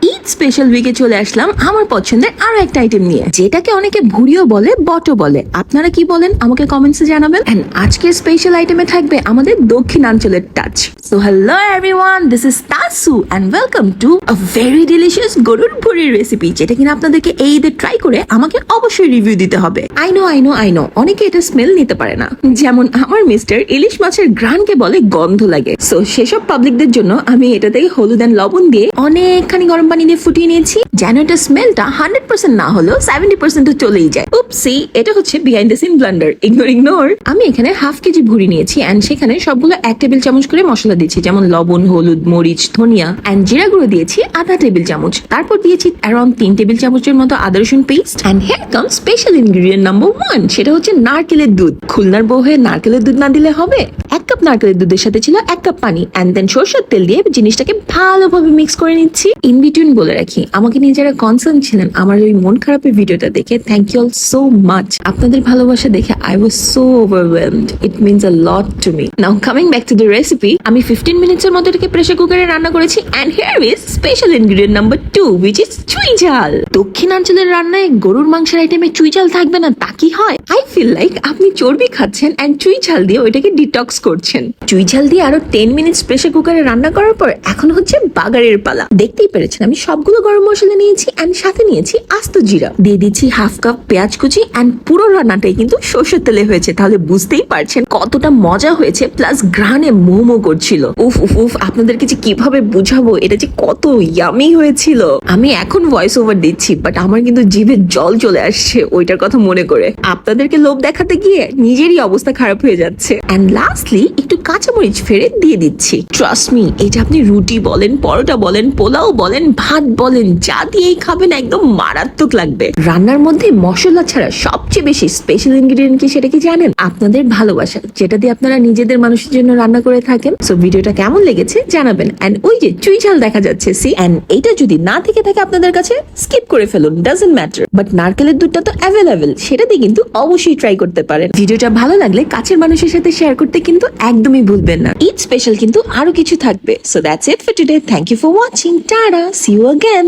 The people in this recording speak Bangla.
ঈদ স্পেশাল উইকে চলে আসলাম আমার পছন্দের আরো একটা আইটেম নিয়ে, যেটাকে অনেকে ভুড়িও বলে, বটো বলে। আপনারা কি বলেন আমাকে কমেন্টসে জানাবেন। এন্ড আজকের স্পেশাল আইটেমে থাকবে আমাদের দক্ষিণাঞ্চলের touch. So hello everyone, this is Tasu and welcome to a very delicious গরুর ভুড়ির রেসিপি, যেটা কিনা আপনাদেরকে এই ঈদে ট্রাই করে আমাকে অবশ্যই রিভিউ দিতে হবে। আই নো অনেকে এটা স্মেল নিতে পারে না, যেমন আমার মিস্টার ইলিশ মাছের ঘ্রাণকে বলে গন্ধ লাগে। সো সেসব পাবলিকদের জন্য আমি এটাতে হলুদ এন্ড লবণ দিয়ে অনেকখানি গরম পানি দিয়ে ফুটিয়ে নিয়েছি, যেন এটা স্মেলটা 100% না হলেও 70% তো চলেই যায়। উপসি, এটা হচ্ছে behind the scene blunder, ignore. আমি এখানে হাফ কেজি ভুড়ি নিয়েছি এন্ড সেখানে সবগুলো 1 টেবিল চামচ করে মশলা দিয়েছি, যেমন লবণ, হলুদ, মরিচ, ধনিয়া এন্ড জিরা গুঁড়ো দিয়েছি আধা টেবিল চামচ। তারপর দিয়েছি অ্যারাউন্ড 3 টেবিল চামচের মতো আদা রসুন paste. And here comes special ingredient number 1, সেটা হচ্ছে নারকেলের দুধ। খুলনার বউ হয়ে নারকেলের দুধ না দিলে হবে? 1 কাপ নারকেলের দুধের সাথে ছিল 1 কাপ পানি এন্ড দেন সরষের তেল দিয়ে জিনিসটাকে ভালোভাবে মিক্স করে নিচ্ছি। ইন বিটুইন বলে রাখি, আমাকে নিয়ে যারা কনসার্ন ছিলেন আমার ওই মন খারাপের ভিডিওটা দেখে, thank you all so much. আপনাদের ভালোবাসা দেখে I was so overwhelmed, it means a lot to me. Now coming back to the recipe, আমি 15 মিনিটসের মতো এটাকে প্রেসার কুকারে রান্না করেছি and here is special ingredient number 2, which is চুই ঝাল। দক্ষিণাঞ্চলের রান্নায় গরুর মাংসের আইটেমে চুই ঝাল থাকবে না তা কি হয়? আই ফিল লাইক আপনি চর্বি খাচ্ছেন এন্ড চুই ঝাল দিয়ে ওইটাকে ডিটক্স করছেন। চুই ঝাল দিয়ে আরো 10 মিনিটস প্রেসার কুকারে রান্না করার পর এখন হচ্ছে বাগারের পালা। দেখতেই পেরেছেন আমি সবগুলো গরম মশলা নিয়েছি এন্ড সাথে নিয়েছি আস্ত জিরা, দিয়ে দিচ্ছি হাফ কাপ পেঁয়াজ কুচি এন্ড পুরো রান্নাটাই কিন্তু সরষের তেলে হয়েছে, তাহলে বুঝতেই পারছেন কতটা মজা হয়েছে, প্লাস ঘ্রাণে মোমো করছিল। উফ উফ উফ, আপনাদেরকে যে কিভাবে বুঝাবো এটা যে কত ইয়ামি হয়েছিল। আমি এখন ভয়েস ওভার দিচ্ছি বাট আমার কিন্তু জিভে জল চলে আসছে ওইটার কথা মনে করে। আপনাদেরকে লোভ দেখাতে গিয়ে নিজেরই অবস্থা খারাপ হয়ে যাচ্ছে। এন্ড লাস্টলি একটু কাঁচামরিচ ফেরে দিয়ে দিচ্ছি। ট্রাস্ট মি, এটা আপনি রুটি বলেন, পরোটা বলেন, পোলাও বলেন, ভাত বলেন, যা দিয়েই খাবেন একদম মারাত্মক লাগবে। রান্নার মধ্যে মশলা ছাড়া সবচেয়ে বেশি স্পেশাল ইনগ্রেডিয়েন্ট কি সেটা কি জানেন? আপনাদের ভালোবাসা, যেটা দিয়ে আপনারা নিজেদের মানুষের জন্য রান্না করে থাকেন। সো ভিডিওটা কেমন লেগেছে জানাবেন। এন্ড ওই যে চুই ঝাল দেখা যাচ্ছে, সি, এন্ড এটা যদি না থেকে থাকে আপনাদের কাছে স্কিপ করে ফেলুন, ডাজন্ট ম্যাটার। বাট নারকেলের দুধটা তো অ্যাভেলেবেল, সেটা দিয়ে কিন্তু অবশ্যই ট্রাই করতে পারেন। ভিডিওটা ভালো লাগলে কাছের মানুষের সাথে শেয়ার করতে কিন্তু একদমই ভুলবেন না। ঈদ স্পেশাল কিন্তু আরো কিছু থাকবে। So that's it for today, thank you for watching, tata, see you again.